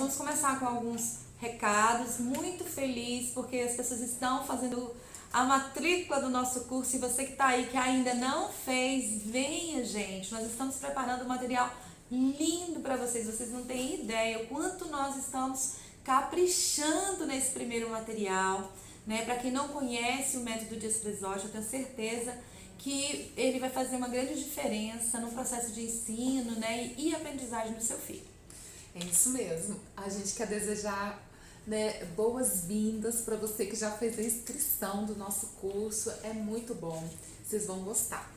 vamos começar com alguns recados. Muito feliz porque as pessoas estão fazendo a matrícula do nosso curso. E você que está aí, que ainda não fez, venha, gente. Nós estamos preparando um material lindo para vocês. Vocês não têm ideia o quanto nós estamos caprichando nesse primeiro material, né? Para quem não conhece o método Dias Frisóstica, eu tenho certeza que ele vai fazer uma grande diferença no processo de ensino, né, e aprendizagem do seu filho. É isso mesmo. A gente quer desejar, né, boas-vindas para você que já fez a inscrição do nosso curso. É muito bom. Vocês vão gostar.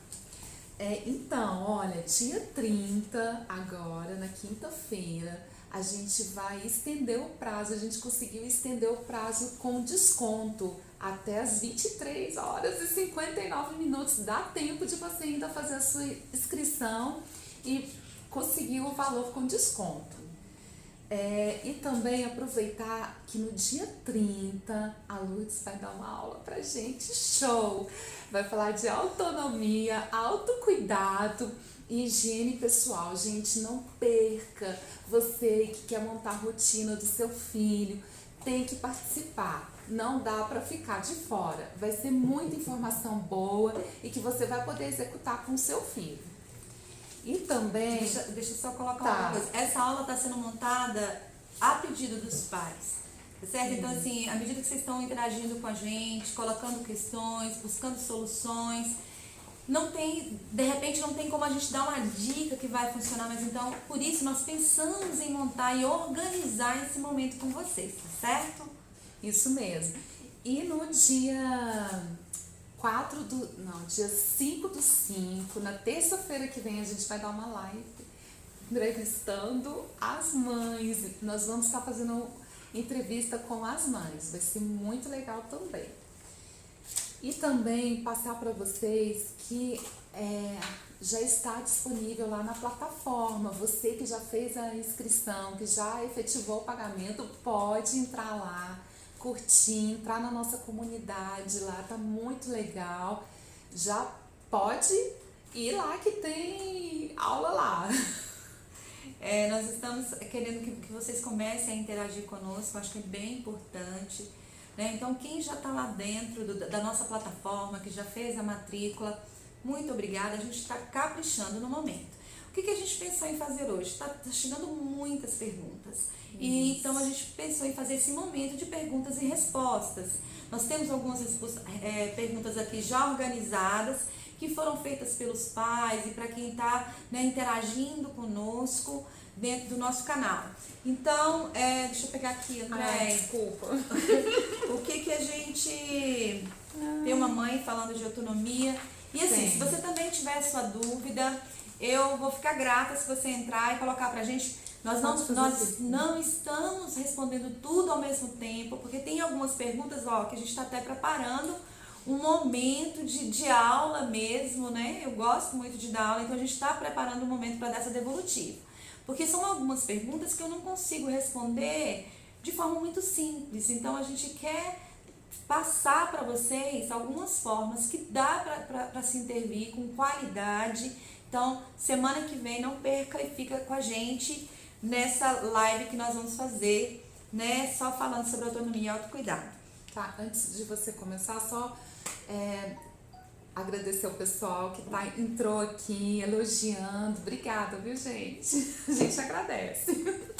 Então, olha, dia 30, agora, na quinta-feira, a gente vai estender o prazo. A gente conseguiu estender o prazo com desconto até as 23 horas e 59 minutos. Dá tempo de você ainda fazer a sua inscrição e conseguir o valor com desconto. E também aproveitar que no dia 30 a Lourdes vai dar uma aula pra gente, show! Vai falar de autonomia, autocuidado e higiene pessoal. Gente, não perca! Você que quer montar a rotina do seu filho, tem que participar. Não dá para ficar de fora. Vai ser muita informação boa e que você vai poder executar com o seu filho. E também... Deixa eu só colocar uma coisa. Essa aula está sendo montada a pedido dos pais, tá certo? Então, assim, à medida que vocês estão interagindo com a gente, colocando questões, buscando soluções, de repente não tem como a gente dar uma dica que vai funcionar, mas então, por isso, nós pensamos em montar e organizar esse momento com vocês, tá certo? Isso mesmo. E no dia 5/5, na terça-feira que vem, a gente vai dar uma live entrevistando as mães. Nós vamos estar fazendo entrevista com as mães, vai ser muito legal também. E também passar para vocês que já está disponível lá na plataforma. Você que já fez a inscrição, que já efetivou o pagamento, pode entrar lá, curtir, entrar na nossa comunidade lá, tá muito legal. Já pode ir lá que tem aula lá. Nós estamos querendo que vocês comecem a interagir conosco, acho que é bem importante, né? Então, quem já está lá dentro da nossa plataforma, que já fez a matrícula, muito obrigada, a gente está caprichando no momento. O que a gente pensou em fazer hoje? Está chegando muitas perguntas. E então a gente pensou em fazer esse momento de perguntas e respostas. Nós temos algumas perguntas aqui já organizadas, que foram feitas pelos pais e para quem está, né, interagindo conosco dentro do nosso canal. Então, deixa eu pegar aqui, André. Desculpa. O que a gente... Tem uma mãe falando de autonomia. E assim, se você também tiver sua dúvida, eu vou ficar grata se você entrar e colocar pra gente. Nós não estamos respondendo tudo ao mesmo tempo, porque tem algumas perguntas, que a gente está até preparando um momento de aula mesmo, né? Eu gosto muito de dar aula, então a gente está preparando um momento para dar essa devolutiva. Porque são algumas perguntas que eu não consigo responder de forma muito simples, então a gente quer passar para vocês algumas formas que dá para se intervir com qualidade. Então, semana que vem não perca e fica com a gente nessa live que nós vamos fazer, né? Só falando sobre autonomia e autocuidado. Tá, antes de você começar, só agradecer o pessoal que entrou aqui elogiando. Obrigada, viu, gente? A gente agradece.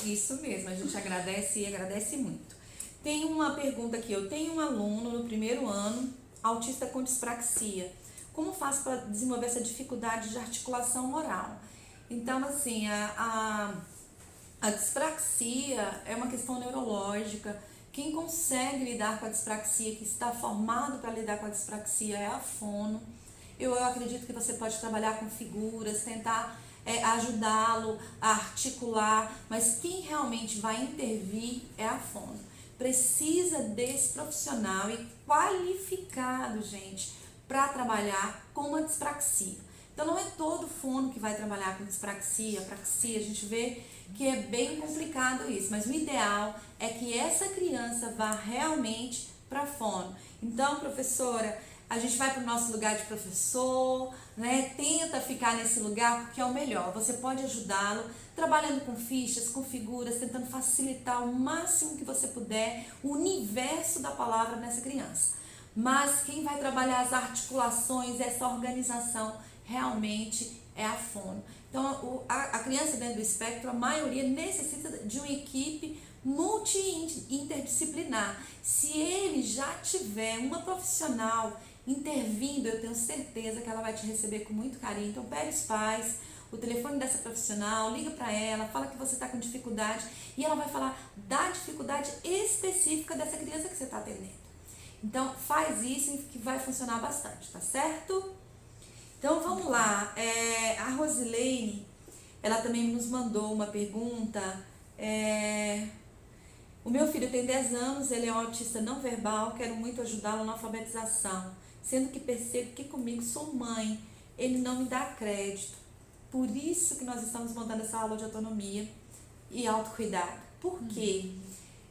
Isso mesmo, a gente agradece e agradece muito. Tem uma pergunta aqui, eu tenho um aluno no primeiro ano, autista com dispraxia. Como faço para desenvolver essa dificuldade de articulação moral? Então, assim, a dispraxia é uma questão neurológica. Quem consegue lidar com a dispraxia, que está formado para lidar com a dispraxia, é a fono. Eu acredito que você pode trabalhar com figuras, tentar ajudá-lo a articular, mas quem realmente vai intervir é a fono. Precisa desse profissional e qualificado, gente, para trabalhar com uma dispraxia. Então não é todo fono que vai trabalhar com dispraxia, apraxia, a gente vê que é bem complicado isso, mas o ideal é que essa criança vá realmente para fono. Então, professora, a gente vai para o nosso lugar de professor, né? Tenta ficar nesse lugar porque é o melhor. Você pode ajudá-lo trabalhando com fichas, com figuras, tentando facilitar o máximo que você puder o universo da palavra nessa criança. Mas quem vai trabalhar as articulações, essa organização, realmente é a fono. Então, a criança dentro do espectro, a maioria necessita de uma equipe multi-interdisciplinar. Se ele já tiver uma profissional intervindo, eu tenho certeza que ela vai te receber com muito carinho. Então, pede os pais, o telefone dessa profissional, liga para ela, fala que você está com dificuldade e ela vai falar da dificuldade específica dessa criança que você está atendendo. Então, faz isso que vai funcionar bastante, tá certo? Então, vamos lá. A Rosilene, ela também nos mandou uma pergunta. O meu filho tem 10 anos, ele é um autista não verbal, quero muito ajudá-lo na alfabetização, sendo que percebo que comigo sou mãe, ele não me dá crédito. Por isso que nós estamos montando essa aula de autonomia e autocuidado. Por quê?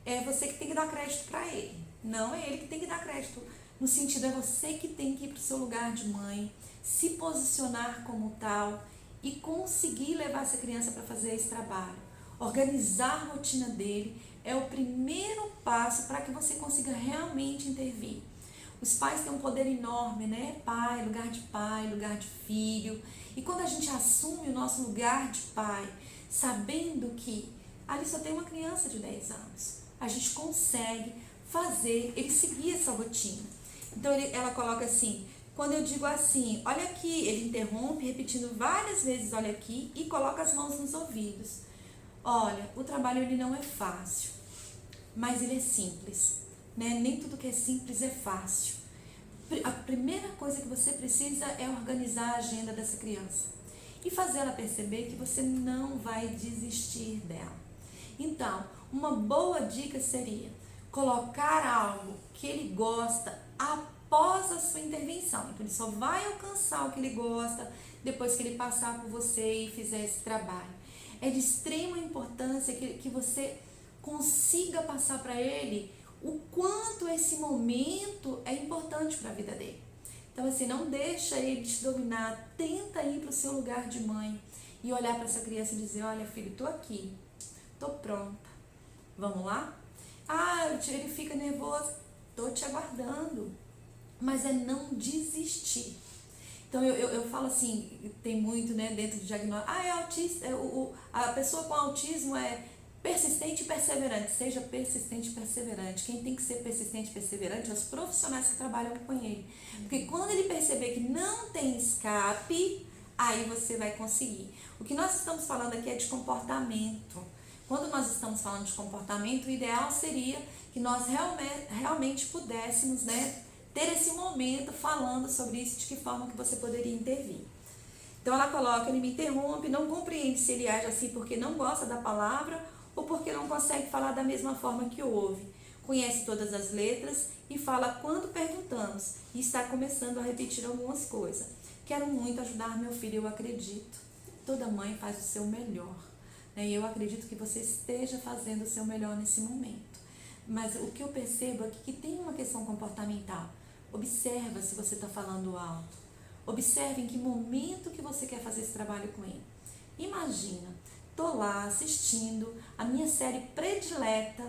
É você que tem que dar crédito para ele, não é ele que tem que dar crédito. No sentido, é você que tem que ir para o seu lugar de mãe, se posicionar como tal e conseguir levar essa criança para fazer esse trabalho. Organizar a rotina dele é o primeiro passo para que você consiga realmente intervir. Os pais têm um poder enorme, né? Pai, lugar de filho. E quando a gente assume o nosso lugar de pai, sabendo que ali só tem uma criança de 10 anos, a gente consegue fazer ele seguir essa rotina. Então ela coloca assim, quando eu digo assim, olha aqui, ele interrompe, repetindo várias vezes, olha aqui, e coloca as mãos nos ouvidos. Olha, o trabalho ele não é fácil, mas ele é simples, né? Nem tudo que é simples é fácil. A primeira coisa que você precisa é organizar a agenda dessa criança e fazer ela perceber que você não vai desistir dela. Então, uma boa dica seria colocar algo que ele gosta após a sua intervenção. Então, ele só vai alcançar o que ele gosta depois que ele passar por você e fizer esse trabalho. É de extrema importância que você consiga passar para ele o quanto esse momento é importante para a vida dele. Então, assim, não deixa ele te dominar, tenta ir para o seu lugar de mãe e olhar para essa criança e dizer, olha filho, tô aqui, tô pronta, vamos lá? Ah, ele fica nervoso, tô te aguardando, mas é não desistir. Então, eu falo assim, tem muito, né, dentro do diagnóstico, é autista, a pessoa com autismo é persistente e perseverante. Seja persistente e perseverante. Quem tem que ser persistente e perseverante são os profissionais que trabalham com ele. Porque quando ele perceber que não tem escape, aí você vai conseguir. O que nós estamos falando aqui é de comportamento. Quando nós estamos falando de comportamento, o ideal seria que nós realmente pudéssemos, né, ter esse momento falando sobre isso, de que forma que você poderia intervir. Então ela coloca, ele me interrompe, não compreende se ele age assim porque não gosta da palavra ou porque não consegue falar da mesma forma que ouve. Conhece todas as letras e fala quando perguntamos e está começando a repetir algumas coisas. Quero muito ajudar meu filho, eu acredito. Toda mãe faz o seu melhor, né? E eu acredito que você esteja fazendo o seu melhor nesse momento. Mas o que eu percebo aqui é que tem uma questão comportamental. Observa se você está falando alto. Observe em que momento que você quer fazer esse trabalho com ele. Imagina, tô lá assistindo a minha série predileta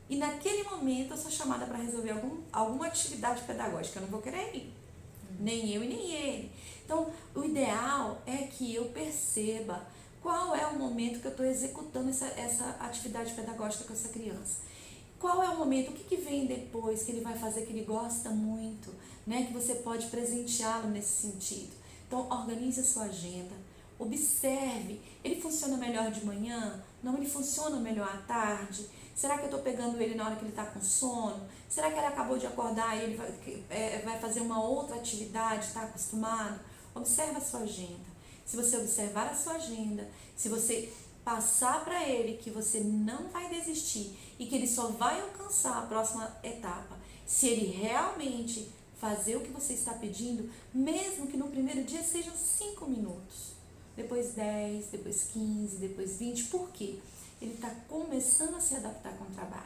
e naquele momento eu sou chamada para resolver alguma atividade pedagógica. Eu não vou querer ir, nem eu e nem ele. Então, o ideal é que eu perceba qual é o momento que eu estou executando essa atividade pedagógica com essa criança. Qual é o momento, o que vem depois que ele vai fazer que ele gosta muito, né? Que você pode presenteá-lo nesse sentido. Então, organize a sua agenda, observe, ele funciona melhor de manhã? Não, ele funciona melhor à tarde? Será que eu estou pegando ele na hora que ele está com sono? Será que ele acabou de acordar e ele vai fazer uma outra atividade, está acostumado? Observe a sua agenda. Se você observar a sua agenda, se você passar para ele que você não vai desistir e que ele só vai alcançar a próxima etapa se ele realmente fazer o que você está pedindo, mesmo que no primeiro dia sejam 5 minutos, depois 10, depois 15, depois 20, por quê? Ele está começando a se adaptar com o trabalho.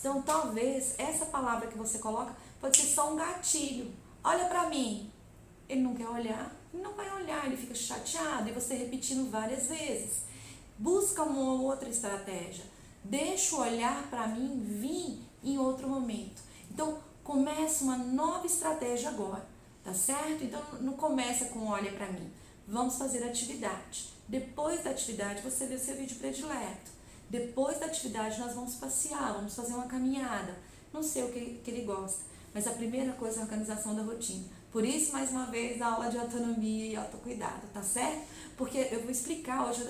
Então, talvez essa palavra que você coloca pode ser só um gatilho olha pra mim. Ele não quer olhar, não vai olhar, ele fica chateado, e você repetindo várias vezes. Busca uma outra estratégia. Deixa o olhar para mim vir em outro momento. Então, começa uma nova estratégia agora, tá certo? Então, não começa com olha para mim. Vamos fazer atividade. Depois da atividade, você vê o seu vídeo predileto. Depois da atividade, nós vamos passear, vamos fazer uma caminhada. Não sei o que ele gosta, mas a primeira coisa é a organização da rotina. Por isso, mais uma vez, a aula de autonomia e autocuidado, tá certo? Porque eu vou explicar hoje,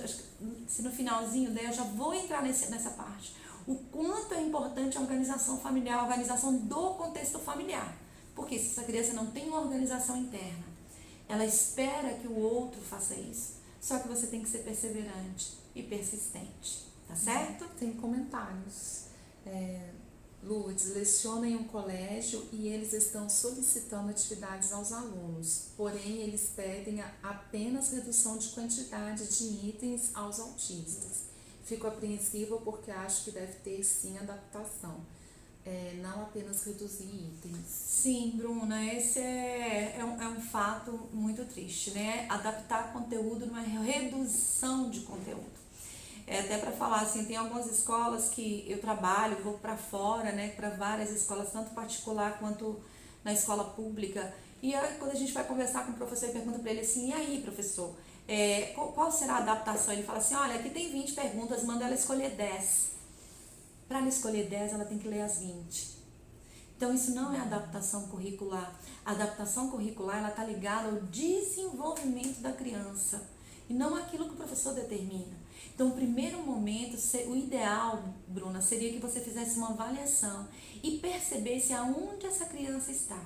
se no finalzinho daí eu já vou entrar nessa parte, o quanto é importante a organização familiar, a organização do contexto familiar. Porque se essa criança não tem uma organização interna, ela espera que o outro faça isso. Só que você tem que ser perseverante e persistente, tá certo? Tem comentários. Lourdes, leciona em um colégio e eles estão solicitando atividades aos alunos, porém eles pedem apenas redução de quantidade de itens aos autistas. Fico apreensiva porque acho que deve ter sim adaptação, não apenas reduzir itens. Sim, Bruna, esse é um fato muito triste, né? Adaptar conteúdo não é redução de conteúdo. Até para falar assim, tem algumas escolas que eu trabalho, vou para fora, né, para várias escolas, tanto particular quanto na escola pública, e aí, quando a gente vai conversar com o professor e pergunta para ele assim, e aí, professor, qual será a adaptação? Ele fala assim, olha, aqui tem 20 perguntas, manda ela escolher 10. Para ela escolher 10, ela tem que ler as 20. Então, isso não é adaptação curricular. A adaptação curricular, ela está ligada ao desenvolvimento da criança, e não aquilo que o professor determina. Então, o primeiro momento, o ideal, Bruna, seria que você fizesse uma avaliação e percebesse aonde essa criança está.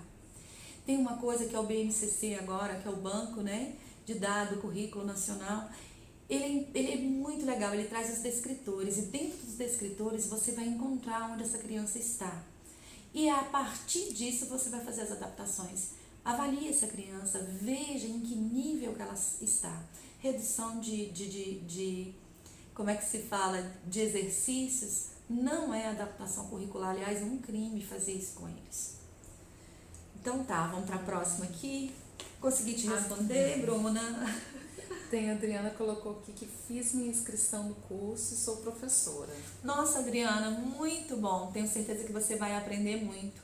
Tem uma coisa que é o BNCC agora, que é o Banco, né, de Dados do Currículo Nacional. Ele é muito legal, ele traz os descritores, e dentro dos descritores você vai encontrar onde essa criança está. E a partir disso você vai fazer as adaptações. Avalie essa criança, veja em que nível que ela está. Redução como é que se fala, de exercícios, não é adaptação curricular. Aliás, é um crime fazer isso com eles. Então tá, vamos para a próxima aqui. Consegui te responder, Bruna? Tem a Adriana colocou aqui que fiz minha inscrição no curso e sou professora. Nossa, Adriana, muito bom. Tenho certeza que você vai aprender muito.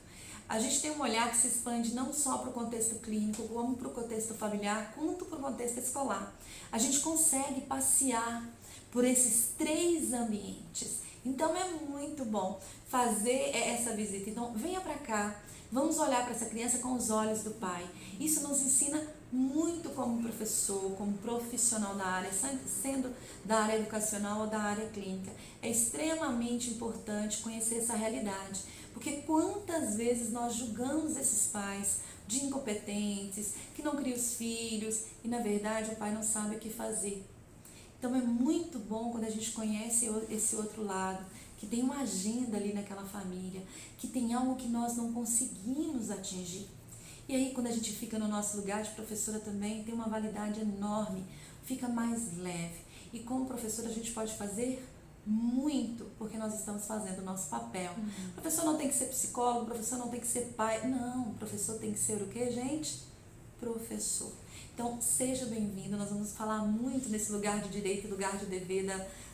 A gente tem um olhar que se expande não só para o contexto clínico, como para o contexto familiar, quanto para o contexto escolar. A gente consegue passear por esses 3 ambientes. Então, é muito bom fazer essa visita. Então, venha para cá, vamos olhar para essa criança com os olhos do pai. Isso nos ensina muito como professor, como profissional da área, sendo da área educacional ou da área clínica. É extremamente importante conhecer essa realidade, porque quantas vezes nós julgamos esses pais de incompetentes, que não criam os filhos, e na verdade o pai não sabe o que fazer. Então é muito bom quando a gente conhece esse outro lado, que tem uma agenda ali naquela família, que tem algo que nós não conseguimos atingir. E aí, quando a gente fica no nosso lugar de professora também, tem uma validade enorme, fica mais leve. E como professora a gente pode fazer muito, porque nós estamos fazendo o nosso papel. O professor não tem que ser psicólogo, o professor não tem que ser pai. Não, o professor tem que ser o quê, gente? Professor. Então, seja bem-vindo. Nós vamos falar muito nesse lugar de direito, lugar de dever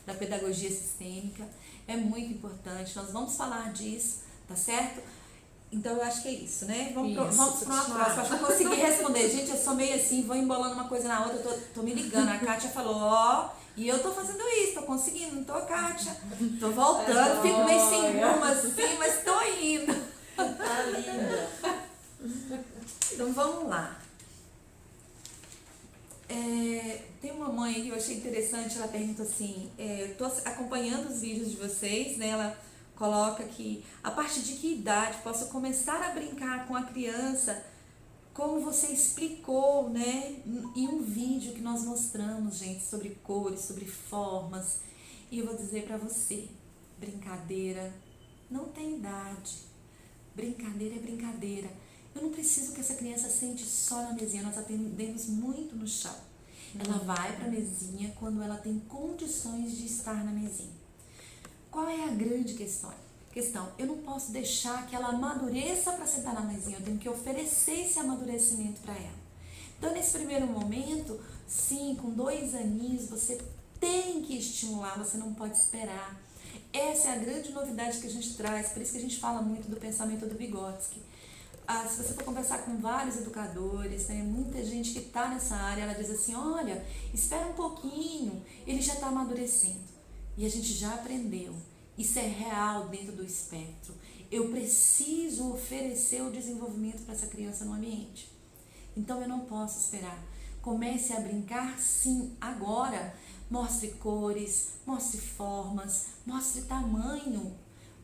da pedagogia sistêmica. É muito importante. Nós vamos falar disso, tá certo? Então, eu acho que é isso, né? Vamos para uma próxima. Acho que eu consegui responder. Gente, eu sou meio assim, vou embolando uma coisa na outra. Eu tô me ligando. A Kátia falou, e eu tô fazendo isso, tô conseguindo. Não tô, Kátia? Tô voltando. Fico meio sem rumo assim, mas tô indo. Tá linda. Então, vamos lá. Tem uma mãe que eu achei interessante, ela pergunta assim, eu tô acompanhando os vídeos de vocês, né? Ela coloca que a partir de que idade posso começar a brincar com a criança, como você explicou, né? Em um vídeo que nós mostramos, gente, sobre cores, sobre formas. E eu vou dizer pra você, brincadeira não tem idade. Brincadeira é brincadeira. Eu não preciso que essa criança sente só na mesinha, nós atendemos muito no chão. Ela vai para a mesinha quando ela tem condições de estar na mesinha. Qual é a grande questão? questão. Eu não posso deixar que ela amadureça para sentar na mesinha. Eu tenho que oferecer esse amadurecimento para ela. Então, nesse primeiro momento, sim, com 2 aninhos, você tem que estimular, você não pode esperar. Essa é a grande novidade que a gente traz, por isso que a gente fala muito do pensamento do Vygotsky. Se você for conversar com vários educadores, né, muita gente que está nessa área, ela diz assim, olha, espera um pouquinho, ele já está amadurecendo. E a gente já aprendeu. Isso é real dentro do espectro. Eu preciso oferecer o desenvolvimento para essa criança no ambiente. Então eu não posso esperar. Comece a brincar sim agora. Mostre cores, mostre formas, mostre tamanho.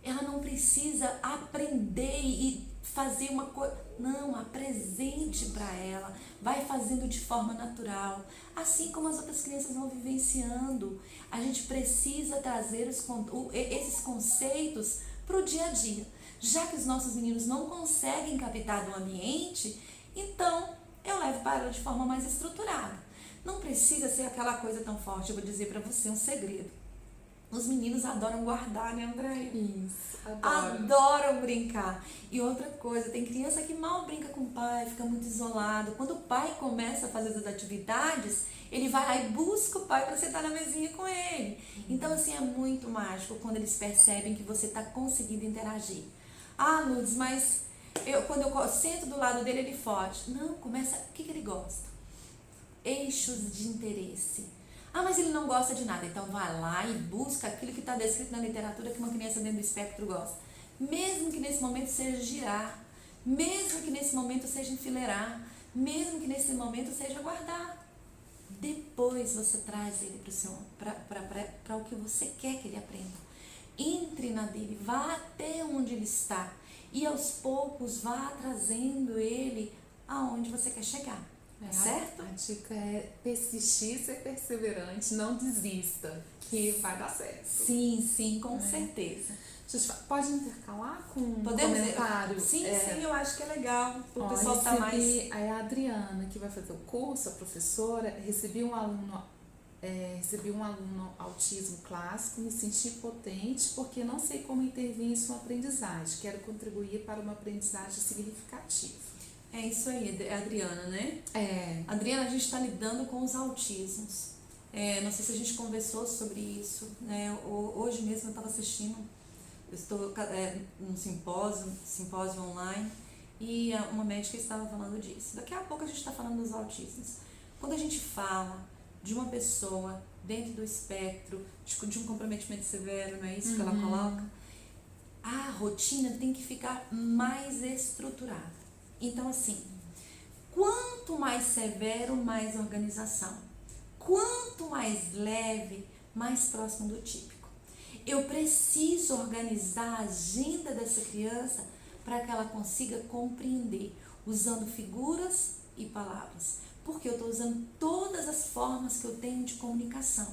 Ela não precisa aprender e fazer uma coisa. Não, apresente para ela. Vai fazendo de forma natural. Assim como as outras crianças vão vivenciando. A gente precisa trazer esses conceitos para o dia a dia. Já que os nossos meninos não conseguem captar do ambiente, então eu levo para ela de forma mais estruturada. Não precisa ser aquela coisa tão forte. Eu vou dizer para você um segredo. Os meninos adoram guardar, né, Andréia? Isso, adoram brincar. E outra coisa, tem criança que mal brinca com o pai, fica muito isolado. Quando o pai começa a fazer as atividades, ele vai lá e busca o pai para sentar na mesinha com ele. Então, assim, é muito mágico quando eles percebem que você está conseguindo interagir. Ah, Lourdes, mas quando eu sento do lado dele, ele foge. Não, começa, o que ele gosta? Eixos de interesse. Ah, mas ele não gosta de nada. Então vai lá e busca aquilo que está descrito na literatura que uma criança dentro do espectro gosta. Mesmo que nesse momento seja girar, mesmo que nesse momento seja enfileirar, mesmo que nesse momento seja guardar. Depois você traz ele para o que você quer que ele aprenda. Entre na dele, vá até onde ele está e aos poucos vá trazendo ele aonde você quer chegar. Certo? A dica é persistir, ser perseverante, não desista, que vai dar certo. Sim, com certeza. Pode intercalar com um Podemos comentário? Sim, eu acho que é legal. O pessoal tá mais... É a Adriana que vai fazer o curso, a professora, recebi um aluno autismo clássico, me senti potente porque não sei como intervir em sua aprendizagem. Quero contribuir para uma aprendizagem significativa. É isso aí, Adriana, né? É. Adriana, a gente está lidando com os autismos. Não sei se a gente conversou sobre isso, né? Hoje mesmo eu estava assistindo, eu estou num simpósio online, e uma médica estava falando disso. Daqui a pouco a gente está falando dos autismos. Quando a gente fala de uma pessoa dentro do espectro, de um comprometimento severo, não é isso que ela coloca? A rotina tem que ficar mais estruturada. Então, assim, quanto mais severo, mais organização. Quanto mais leve, mais próximo do típico. Eu preciso organizar a agenda dessa criança para que ela consiga compreender, usando figuras e palavras. Porque eu estou usando todas as formas que eu tenho de comunicação.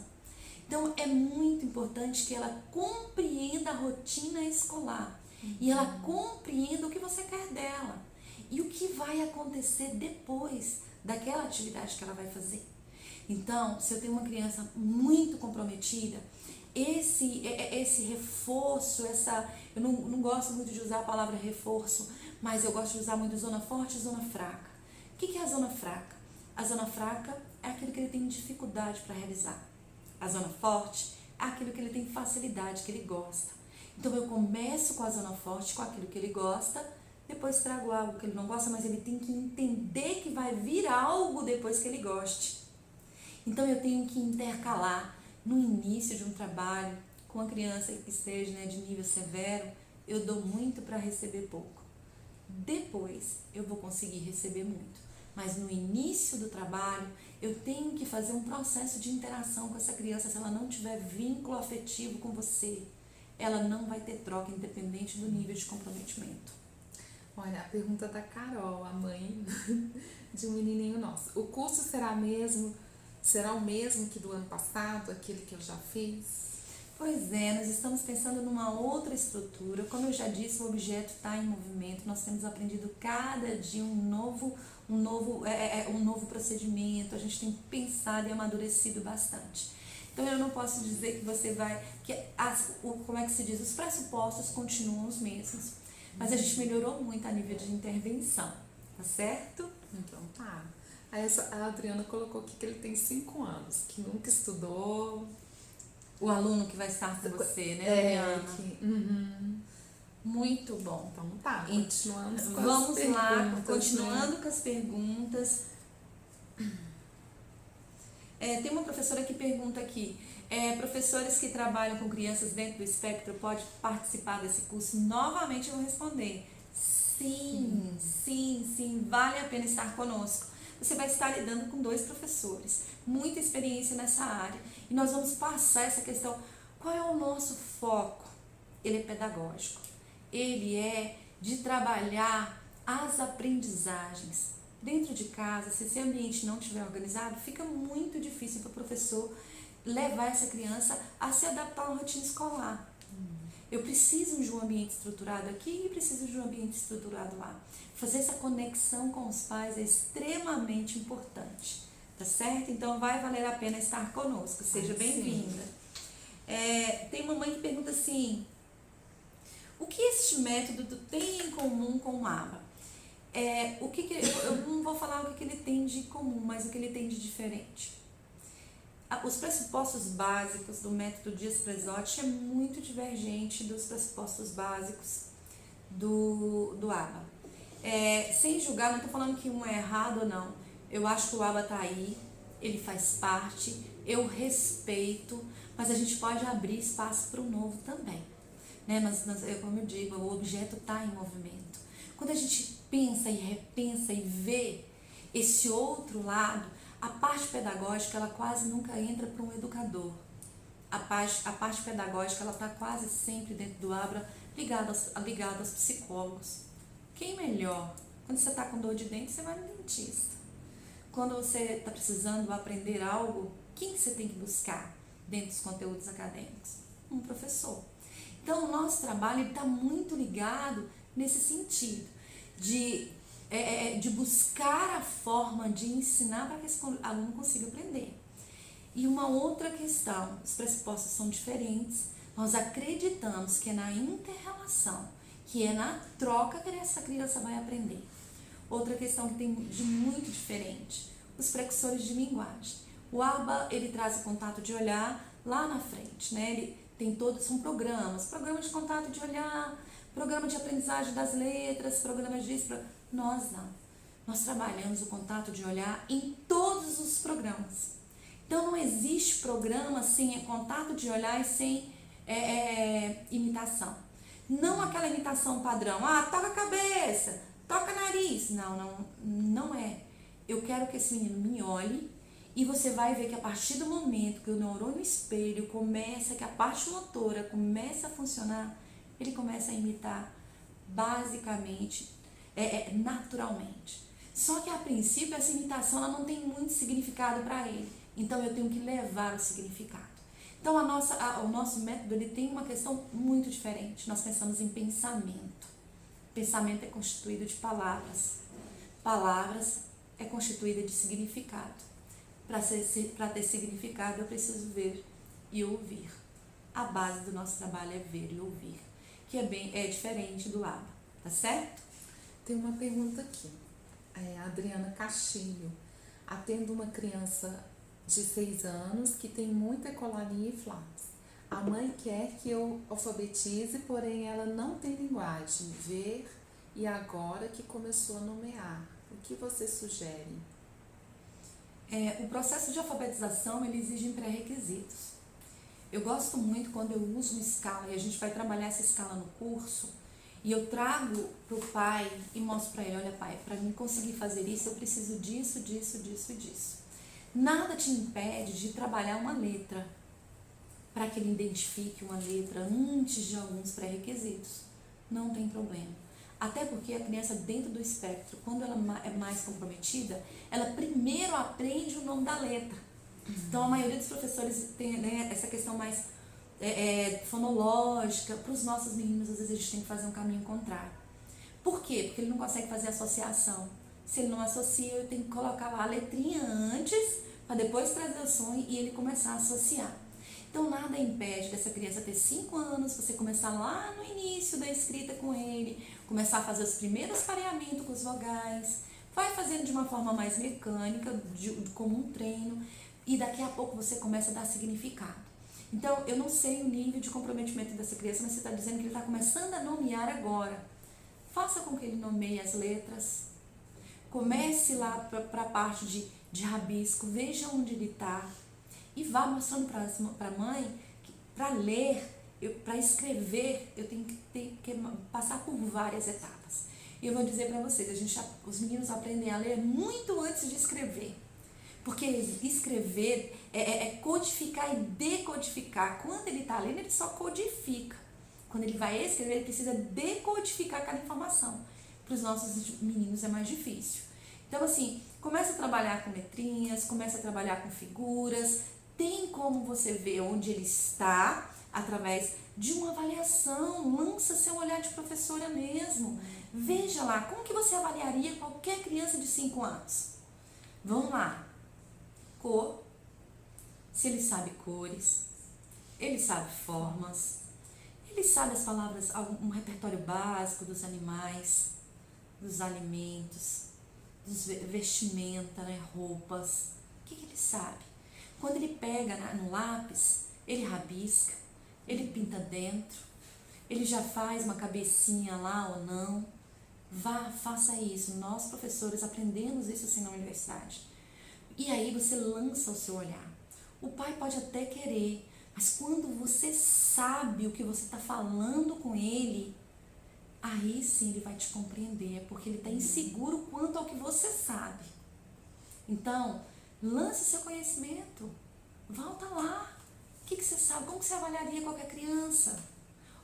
Então, é muito importante que ela compreenda a rotina escolar. E ela compreenda o que você quer dela. E o que vai acontecer depois daquela atividade que ela vai fazer. Então, se eu tenho uma criança muito comprometida, esse reforço, eu não gosto muito de usar a palavra reforço, mas eu gosto de usar muito zona forte e zona fraca. O que é a zona fraca? A zona fraca é aquilo que ele tem dificuldade para realizar. A zona forte é aquilo que ele tem facilidade, que ele gosta. Então, eu começo com a zona forte, com aquilo que ele gosta, depois trago algo que ele não gosta, mas ele tem que entender que vai vir algo depois que ele goste. Então, eu tenho que intercalar no início de um trabalho com a criança que esteja, né, de nível severo, eu dou muito para receber pouco. Depois, eu vou conseguir receber muito. Mas no início do trabalho, eu tenho que fazer um processo de interação com essa criança. Se ela não tiver vínculo afetivo com você, ela não vai ter troca, independente do nível de comprometimento. Olha, a pergunta da Carol, a mãe de um menininho nosso. O curso será o mesmo que do ano passado, aquele que eu já fiz? Pois é, nós estamos pensando numa outra estrutura. Como eu já disse, o objeto está em movimento. Nós temos aprendido cada dia um novo procedimento. A gente tem pensado e amadurecido bastante. Então eu não posso dizer que você vai, como é que se diz, os pressupostos continuam os mesmos, mas a gente melhorou muito a nível de intervenção, tá certo? Então tá. Aí a Adriana colocou aqui que ele tem 5 anos, que nunca estudou. O aluno que vai estar com você, né, Adriana? Muito bom. Então tá, continuando com Vamos as perguntas, lá, continuando né? com as perguntas. Tem uma professora que pergunta aqui, professores que trabalham com crianças dentro do espectro podem participar desse curso? Novamente eu vou responder, sim, vale a pena estar conosco. Você vai estar lidando com 2 professores, muita experiência nessa área, e nós vamos passar essa questão. Qual é o nosso foco? Ele é pedagógico, ele é de trabalhar as aprendizagens. Dentro de casa, se esse ambiente não estiver organizado, fica muito difícil para o professor levar essa criança a se adaptar a uma rotina escolar. Eu preciso de um ambiente estruturado aqui e preciso de um ambiente estruturado lá. Fazer essa conexão com os pais é extremamente importante, tá certo? Então vai valer a pena estar conosco, seja bem-vinda. Tem uma mãe que pergunta assim, o que este método tem em comum com o ABA? Eu não vou falar o que ele tem de comum, mas o que ele tem de diferente. Os pressupostos básicos do método Dias-Presotti é muito divergente dos pressupostos básicos do ABA. Sem julgar, não estou falando que um é errado ou não. Eu acho que o ABA está aí, ele faz parte, eu respeito, mas a gente pode abrir espaço para o novo também. Né? Como eu digo, o objeto está em movimento. Quando a gente pensa e repensa e vê esse outro lado, a parte pedagógica ela quase nunca entra para um educador. A parte pedagógica ela está quase sempre dentro do ABA ligada aos psicólogos. Quem melhor? Quando você está com dor de dente, você vai no dentista. Quando você está precisando aprender algo, quem você tem que buscar dentro dos conteúdos acadêmicos? Um professor. Então o nosso trabalho está muito ligado nesse sentido, de buscar a forma de ensinar para que esse aluno consiga aprender. E uma outra questão, os pressupostos são diferentes, nós acreditamos que é na inter-relação, que é na troca que essa criança vai aprender. Outra questão que tem de muito diferente, os precursores de linguagem. O ABA, ele traz o contato de olhar lá na frente, né? Ele tem são programas de contato de olhar, programa de aprendizagem das letras, programas disso, nós não. Nós trabalhamos o contato de olhar em todos os programas. Então não existe programa sem contato de olhar e sem imitação. Não aquela imitação padrão, toca a cabeça, toca nariz. Não é. Eu quero que esse menino me olhe e você vai ver que a partir do momento que o neurônio espelho que a parte motora começa a funcionar, ele começa a imitar basicamente, naturalmente. Só que a princípio essa imitação ela não tem muito significado para ele, então eu tenho que levar o significado. Então o nosso método ele tem uma questão muito diferente. Nós pensamos em pensamento. Pensamento é constituído de palavras. Palavras é constituída de significado. Para ter significado eu preciso ver e ouvir. A base do nosso trabalho é ver e ouvir, que é diferente do ABA, tá certo? Tem uma pergunta aqui. A Adriana Castilho. Atendo uma criança de 6 anos que tem muita ecolalia e flaps. A mãe quer que eu alfabetize, porém ela não tem linguagem. Ver e agora que começou a nomear. O que você sugere? O processo de alfabetização ele exige pré-requisitos. Eu gosto muito quando eu uso uma escala, e a gente vai trabalhar essa escala no curso, e eu trago para o pai e mostro para ele, olha pai, para mim conseguir fazer isso, eu preciso disso, disso, disso e disso. Nada te impede de trabalhar uma letra, para que ele identifique uma letra antes de alguns pré-requisitos. Não tem problema. Até porque a criança dentro do espectro, quando ela é mais comprometida, ela primeiro aprende o nome da letra. Então a maioria dos professores tem, né, essa questão mais fonológica. Para os nossos meninos, às vezes a gente tem que fazer um caminho contrário. Por quê? Porque ele não consegue fazer associação. Se ele não associa, eu tenho que colocar lá a letrinha antes, para depois trazer o som e ele começar a associar. Então nada impede dessa criança ter 5 anos, você começar lá no início da escrita com ele, começar a fazer os primeiros pareamentos com os vogais, vai fazendo de uma forma mais mecânica, como um treino, e daqui a pouco você começa a dar significado. Então, eu não sei o nível de comprometimento dessa criança, mas você está dizendo que ele está começando a nomear agora. Faça com que ele nomeie as letras. Comece lá para a parte de rabisco, veja onde ele está e vá mostrando para a mãe que para ler, para escrever, eu tenho que passar por várias etapas. E eu vou dizer para vocês, os meninos aprendem a ler muito antes de escrever. Porque escrever é codificar e decodificar. Quando ele está lendo, ele só codifica. Quando ele vai escrever, ele precisa decodificar cada informação. Para os nossos meninos é mais difícil. Então, assim, começa a trabalhar com letrinhas, começa a trabalhar com figuras. Tem como você ver onde ele está através de uma avaliação. Lança seu olhar de professora mesmo. Veja lá, como que você avaliaria qualquer criança de 5 anos? Vamos lá. Cor, se ele sabe cores, ele sabe formas, ele sabe as palavras, um repertório básico dos animais, dos alimentos, dos vestimenta, né, roupas. O que ele sabe? Quando ele pega no lápis, ele rabisca, ele pinta dentro, ele já faz uma cabecinha lá ou não. Vá, faça isso. Nós, professores, aprendemos isso assim na universidade. E aí você lança o seu olhar. O pai pode até querer, mas quando você sabe o que você está falando com ele, aí sim ele vai te compreender, porque ele está inseguro quanto ao que você sabe. Então, lance seu conhecimento. Volta lá. O que você sabe? Como você avaliaria qualquer criança?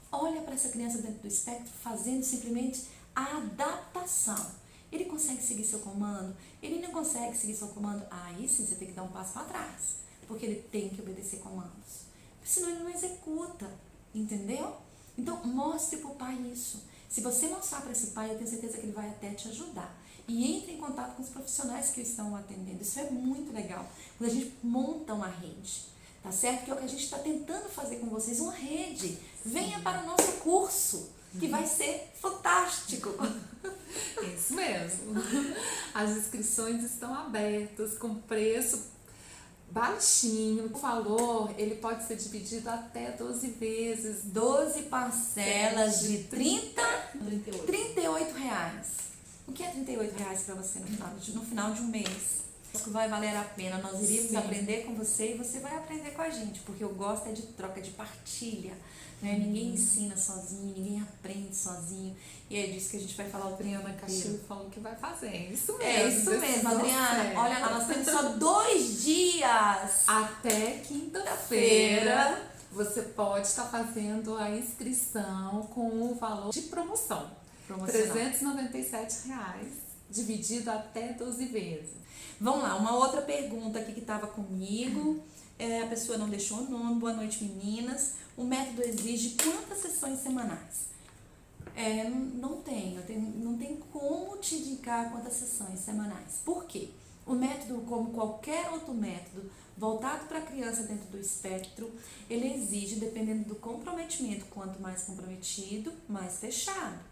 Olha para essa criança dentro do espectro fazendo simplesmente a adaptação. Ele consegue seguir seu comando? Ele não consegue seguir seu comando? Aí sim você tem que dar um passo para trás, porque ele tem que obedecer comandos. Senão ele não executa, entendeu? Então mostre para o pai isso. Se você mostrar para esse pai, eu tenho certeza que ele vai até te ajudar. E entre em contato com os profissionais que o estão atendendo. Isso é muito legal. Quando a gente monta uma rede, tá certo? Que é o que a gente está tentando fazer com vocês, uma rede. Venha para o nosso curso, que vai ser fantástico. Isso mesmo. As inscrições estão abertas com preço baixinho. O valor, ele pode ser dividido até 12 vezes. 12 parcelas de 38 reais. O que é 38 reais para você no final de um mês? Isso vai valer a pena. Nós iríamos aprender com você e você vai aprender com a gente, porque eu gosto é de troca, de partilha. Né? Ninguém ensina sozinho, ninguém aprende sozinho. E é disso que a gente vai falar o treino Adriana Castilho falou que vai fazer. Isso mesmo. É isso mesmo, Adriana. Olha lá, nós temos só 2 dias. Até quinta-feira você pode estar fazendo a inscrição com o valor de promoção. R$397, dividido até 12 vezes. Vamos lá, uma outra pergunta aqui que estava comigo. A pessoa não deixou o nome. Boa noite, meninas. O método exige quantas sessões semanais? Não tem como te indicar quantas sessões semanais. Por quê? O método, como qualquer outro método, voltado para a criança dentro do espectro, ele exige, dependendo do comprometimento, quanto mais comprometido, mais fechado.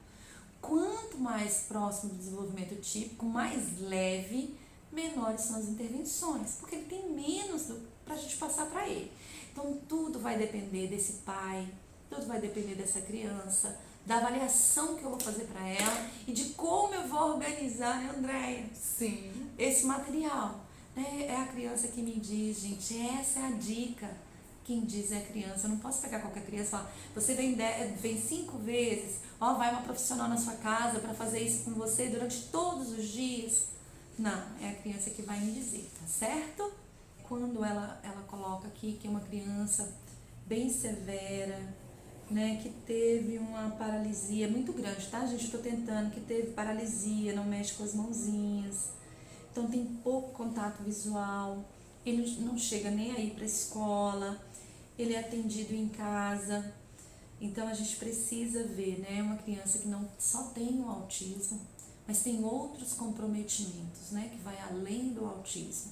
Quanto mais próximo do desenvolvimento típico, mais leve, menores são as intervenções, porque ele tem menos para a gente passar para ele. Então, tudo vai depender desse pai, tudo vai depender dessa criança, da avaliação que eu vou fazer para ela e de como eu vou organizar, né, Andréia? Sim. Esse material. Né? É a criança que me diz, gente, essa é a dica. Quem diz é a criança. Eu não posso pegar qualquer criança e falar, você vem 5 vezes, vai uma profissional na sua casa para fazer isso com você durante todos os dias. Não, é a criança que vai me dizer, tá certo? Quando ela coloca aqui que é uma criança bem severa, né, que teve uma paralisia muito grande, tá, gente? Eu tô tentando, que teve paralisia, não mexe com as mãozinhas, então tem pouco contato visual, ele não chega nem aí para a escola, ele é atendido em casa, então a gente precisa ver, né, uma criança que não só tem o autismo, mas tem outros comprometimentos, né, que vai além do autismo.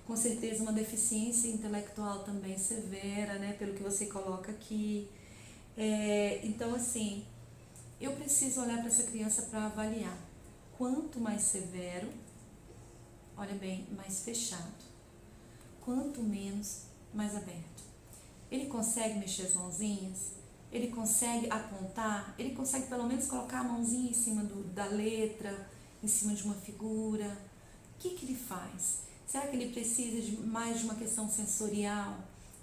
com certeza uma deficiência intelectual também severa, né, pelo que você coloca aqui. Então, assim, eu preciso olhar para essa criança para avaliar. Quanto mais severo, olha bem, mais fechado. Quanto menos, mais aberto. Ele consegue mexer as mãozinhas? Ele consegue apontar? Ele consegue pelo menos colocar a mãozinha em cima da letra, em cima de uma figura? O que ele faz? Será que ele precisa de mais de uma questão sensorial?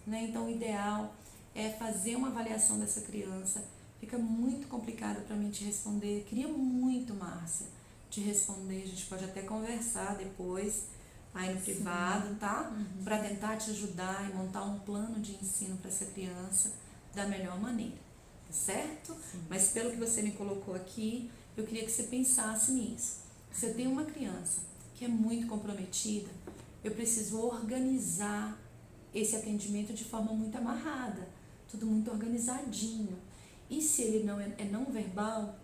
Né? Então, o ideal é fazer uma avaliação dessa criança. Fica muito complicado para mim te responder. Queria muito, Márcia, te responder. A gente pode até conversar depois, aí no privado, tá? Para tentar te ajudar e montar um plano de ensino para essa criança da melhor maneira, tá certo? Sim. Mas pelo que você me colocou aqui, eu queria que você pensasse nisso. Se eu tenho uma criança que é muito comprometida, eu preciso organizar esse atendimento de forma muito amarrada, tudo muito organizadinho. E se ele não é não verbal,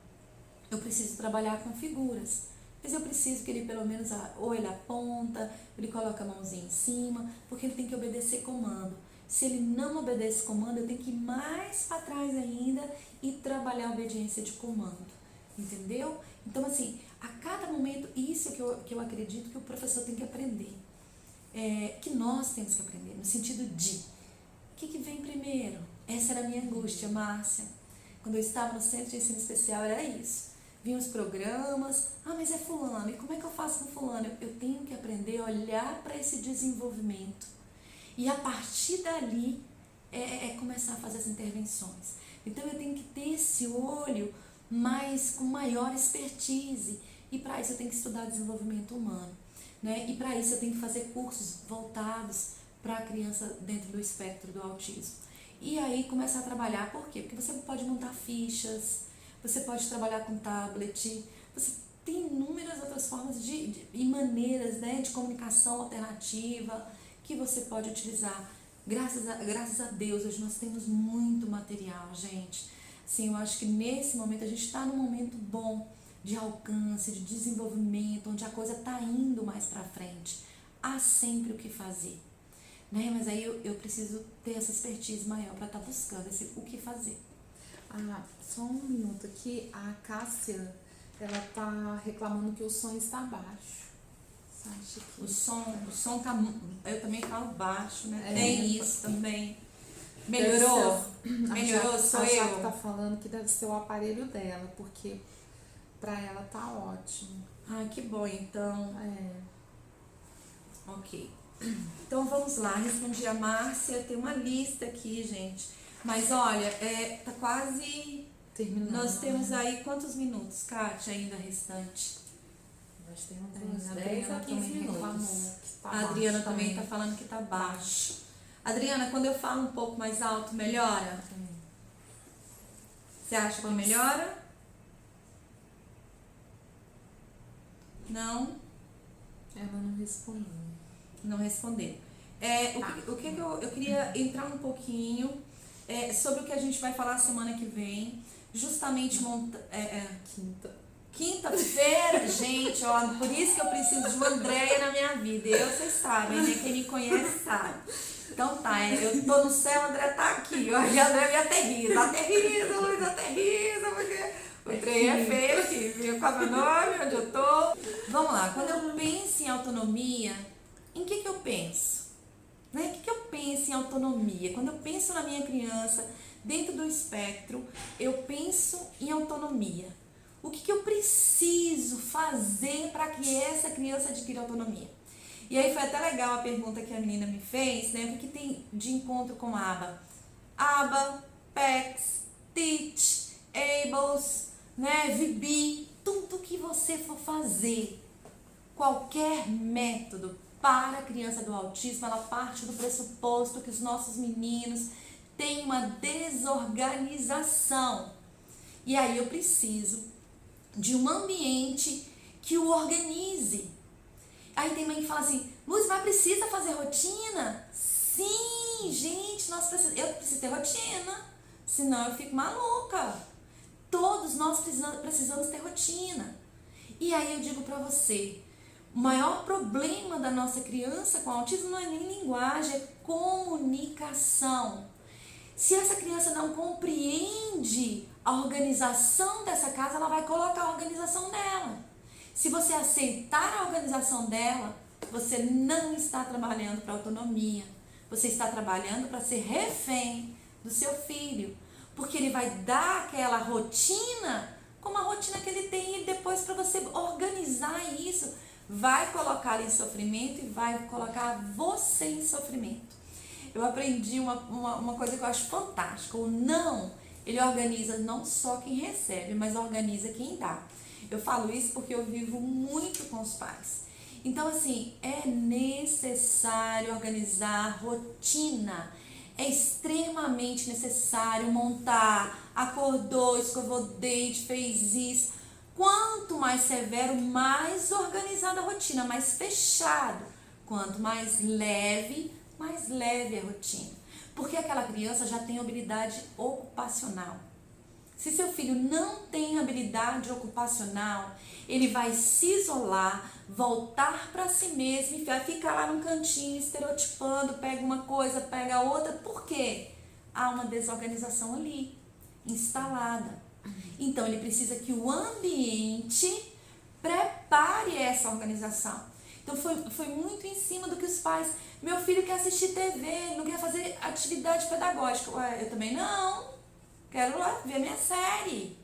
eu preciso trabalhar com figuras. Mas eu preciso que ele pelo menos, ou ele aponta, ele coloca a mãozinha em cima, porque ele tem que obedecer comando. Se ele não obedece comando, eu tenho que ir mais para trás ainda e trabalhar a obediência de comando. Entendeu? Então, assim, a cada momento, isso que eu acredito que o professor tem que aprender. Que nós temos que aprender, no sentido de, o que vem primeiro? Essa era a minha angústia, Márcia. Quando eu estava no centro de ensino especial, era isso. Vinham os programas, mas é fulano, e como é que eu faço com fulano? Eu tenho que aprender a olhar para esse desenvolvimento. E a partir dali, começar a fazer as intervenções. Então, eu tenho que ter esse olho com maior expertise. E para isso, eu tenho que estudar desenvolvimento humano. Né? E para isso, eu tenho que fazer cursos voltados para a criança dentro do espectro do autismo. E aí, começar a trabalhar. Por quê? Porque você pode montar fichas, você pode trabalhar com tablet, você tem inúmeras outras formas e maneiras, né, de comunicação alternativa que você pode utilizar. Graças a Deus, hoje nós temos muito material, gente. Sim, eu acho que nesse momento a gente está num momento bom de alcance, de desenvolvimento, onde a coisa está indo mais para frente. Há sempre o que fazer. Né? Mas aí eu preciso ter essa expertise maior para estar buscando o que fazer. Só um minuto aqui. A Cássia, ela tá reclamando que o som está baixo. Você acha que... O som tá... Eu também falo baixo, né? Tem isso também. Melhorou? Melhorou, sou eu. A Jaque tá falando que deve ser o aparelho dela, porque pra ela tá ótimo. Que bom, então. Ok. Então vamos lá, respondi a Márcia, tem uma lista aqui, gente. Mas olha, tá quase terminando. Nós temos aí quantos minutos, Kátia, ainda restante? Nós temos uns 10 a 15 minutos. A Adriana também tá falando que tá baixo. Adriana, quando eu falo um pouco mais alto, melhora? Você acha que melhora? Não? Ela não respondeu. Não respondeu. O que eu queria entrar um pouquinho sobre o que a gente vai falar semana que vem. Justamente quinta-feira, gente, ó, por isso que eu preciso de uma Andréia na minha vida. Vocês sabem, né? Quem me conhece sabe. Então tá, eu tô no céu, a André tá aqui, ó, e a André me aterriza, Luiz, aterriza, porque o trem é feio aqui, viu? Qual é o meu nome, onde eu tô? Vamos lá, quando eu penso em autonomia, em que eu penso? Né? O que eu penso em autonomia? Quando eu penso na minha criança, dentro do espectro, eu penso em autonomia. O que eu preciso fazer para que essa criança adquira autonomia? E aí foi até legal a pergunta que a menina me fez, né? O que tem de encontro com ABA? ABA, PECS, TEACH, ABLES, né? VB, tudo que você for fazer, qualquer método para a criança do autismo, ela parte do pressuposto que os nossos meninos têm uma desorganização. E aí eu preciso de um ambiente que o organize. Aí tem mãe que fala assim, Luz, mas precisa fazer rotina? Sim, gente, eu preciso ter rotina, senão eu fico maluca. Todos nós precisamos ter rotina. E aí eu digo pra você, O maior problema da nossa criança com autismo não é nem linguagem, é comunicação. Se essa criança não compreende a organização dessa casa, ela vai colocar a organização dela. Se você aceitar a organização dela, você não está trabalhando para autonomia. Você está trabalhando para ser refém do seu filho. Porque ele vai dar aquela rotina como a rotina que ele tem, e depois, para você organizar isso, vai colocar ele em sofrimento e vai colocar você em sofrimento. Eu aprendi uma coisa que eu acho fantástica. O não, ele organiza não só quem recebe, mas organiza quem dá. Eu falo isso porque eu vivo muito com os pais. Então, assim, é necessário organizar rotina. É extremamente necessário montar, acordou, escovou o dente, fez isso. Quanto mais severo, mais organizada a rotina, mais fechado. Quanto mais leve a rotina. Porque aquela criança já tem habilidade ocupacional. Se seu filho não tem habilidade ocupacional, ele vai se isolar, voltar para si mesmo e vai ficar lá no cantinho estereotipando, pega uma coisa, pega outra. Por quê? Há uma desorganização ali, instalada. Então, ele precisa que o ambiente prepare essa organização. Então, foi muito em cima do que os pais... Meu filho quer assistir TV, não quer fazer atividade pedagógica. Ué, eu também não. Quero lá ver minha série.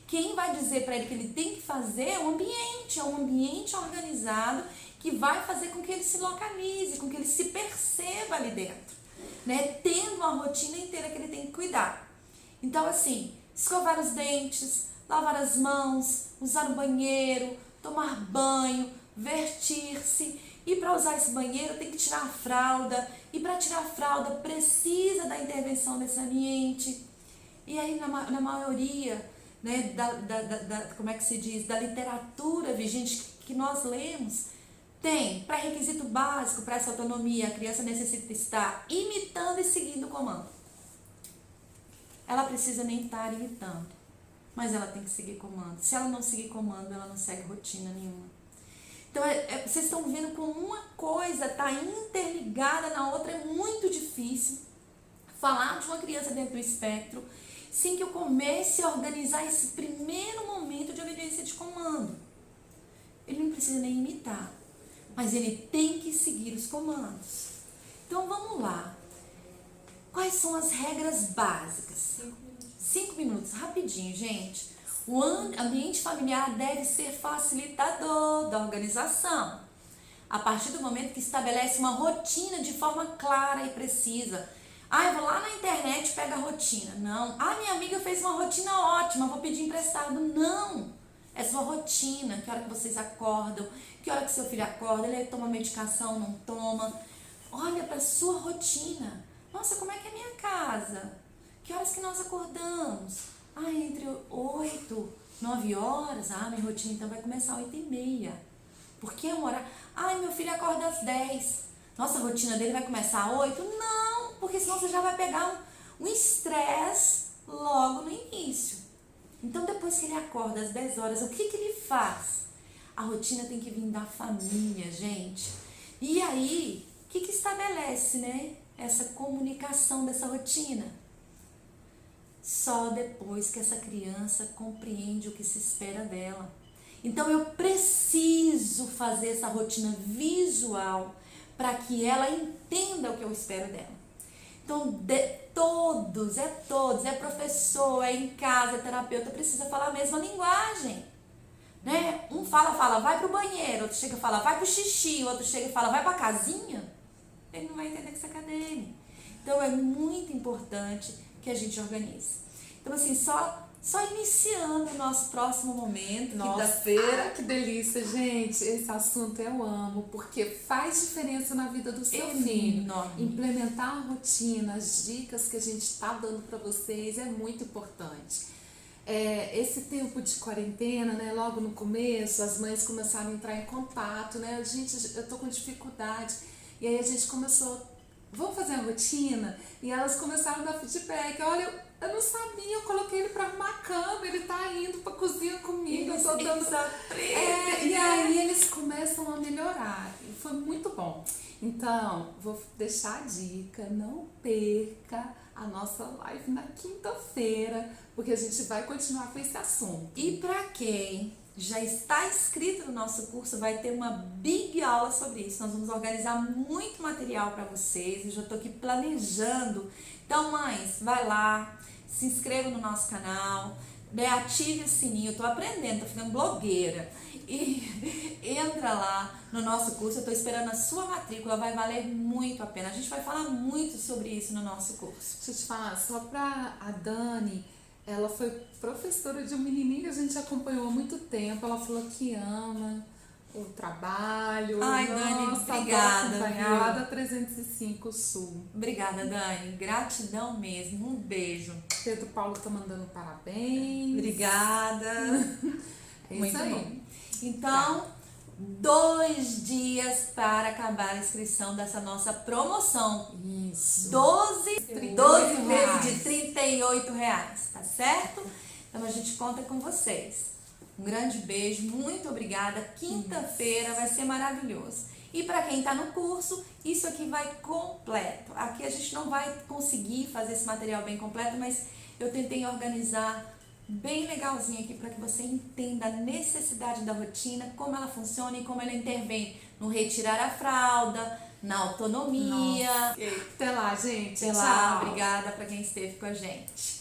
Quem vai dizer para ele que ele tem que fazer é um ambiente organizado que vai fazer com que ele se localize, com que ele se perceba ali dentro, né? Tendo uma rotina inteira que ele tem que cuidar. Então, assim, escovar os dentes, lavar as mãos, usar o banheiro, tomar banho, vestir-se. E para usar esse banheiro tem que tirar a fralda. E para tirar a fralda precisa da intervenção desse ambiente. E aí, na maioria, né, como é que se diz, da literatura vigente que nós lemos, tem pré-requisito básico para essa autonomia. A criança necessita estar imitando e seguindo o comando. Ela precisa nem estar imitando, mas ela tem que seguir comando. Se ela não seguir comando, ela não segue rotina nenhuma. Então, vocês estão vendo como uma coisa está interligada na outra. É muito difícil falar de uma criança dentro do espectro sem que eu comece a organizar esse primeiro momento de obediência de comando. Ele não precisa nem imitar, mas ele tem que seguir os comandos. Então, vamos lá. Quais são as regras básicas? 5 minutos, rapidinho, gente. O ambiente familiar deve ser facilitador da organização. A partir do momento que estabelece uma rotina de forma clara e precisa. Eu vou lá na internet e pego a rotina. Não. Minha amiga fez uma rotina ótima, vou pedir emprestado. Não. É sua rotina. Que hora que vocês acordam, que hora que seu filho acorda, ele toma medicação, não toma. Olha para a sua rotina. Nossa, como é que é a minha casa? Que horas que nós acordamos? Entre 8, 9 horas. Minha rotina então vai começar às 8h30. Por que um horário? Meu filho acorda às 10. Nossa, a rotina dele vai começar às 8? Não, porque senão você já vai pegar um estresse logo no início. Então, depois que ele acorda às 10 horas, o que ele faz? A rotina tem que vir da família, gente. E aí, o que estabelece, né? Essa comunicação dessa rotina? Só depois que essa criança compreende o que se espera dela. Então, eu preciso fazer essa rotina visual para que ela entenda o que eu espero dela. Então, todos, é professor, é em casa, é terapeuta, precisa falar a mesma linguagem. Né? Um fala, vai pro banheiro, outro chega e fala, vai pro xixi, outro chega e fala, vai pra casinha. Ele não vai entender que isso é cadê. Então, é muito importante que a gente organize. Então, assim, só iniciando o nosso próximo momento, quinta-feira. Que delícia, gente. Esse assunto eu amo, porque faz diferença na vida do seu filho. Enorme. Implementar a rotina, as dicas que a gente está dando para vocês é muito importante. Esse tempo de quarentena, né, logo no começo, as mães começaram a entrar em contato, né? Gente, eu tô com dificuldade. E aí a gente começou, vamos fazer a rotina? E elas começaram a dar feedback. Olha, eu não sabia, eu coloquei ele pra arrumar a cama, ele tá indo pra cozinha comigo, eu tô dando... E aí eles começam a melhorar. E foi muito bom. Então, vou deixar a dica, não perca a nossa live na quinta-feira, porque a gente vai continuar com esse assunto. E para quem já está inscrito no nosso curso, vai ter uma big aula sobre isso. Nós vamos organizar muito material para vocês. Eu já estou aqui planejando. Então, mães, vai lá, se inscreva no nosso canal, ative o sininho. Eu estou aprendendo, estou ficando blogueira. E entra lá no nosso curso. Eu estou esperando a sua matrícula, vai valer muito a pena. A gente vai falar muito sobre isso no nosso curso. Deixa eu te falar, só para a Dani, ela foi professora de um menininho que a gente acompanhou há muito tempo. Ela falou que ama o trabalho. Ai, Dani, obrigada. Lá da 305 Sul. Obrigada, Dani. Gratidão mesmo. Um beijo. Pedro Paulo tá mandando parabéns. Obrigada. É Muito isso aí. bom. Então, 2 dias para acabar a inscrição dessa nossa promoção. Isso. 12 R$38. vezes de R$38, tá certo? Então a gente conta com vocês. Um grande beijo, muito obrigada. Quinta-feira vai ser maravilhoso. E para quem está no curso, isso aqui vai completo. Aqui a gente não vai conseguir fazer esse material bem completo, mas eu tentei organizar bem legalzinho aqui para que você entenda a necessidade da rotina, como ela funciona e como ela intervém no retirar a fralda, na autonomia. Até lá, gente. Até lá, obrigada para quem esteve com a gente.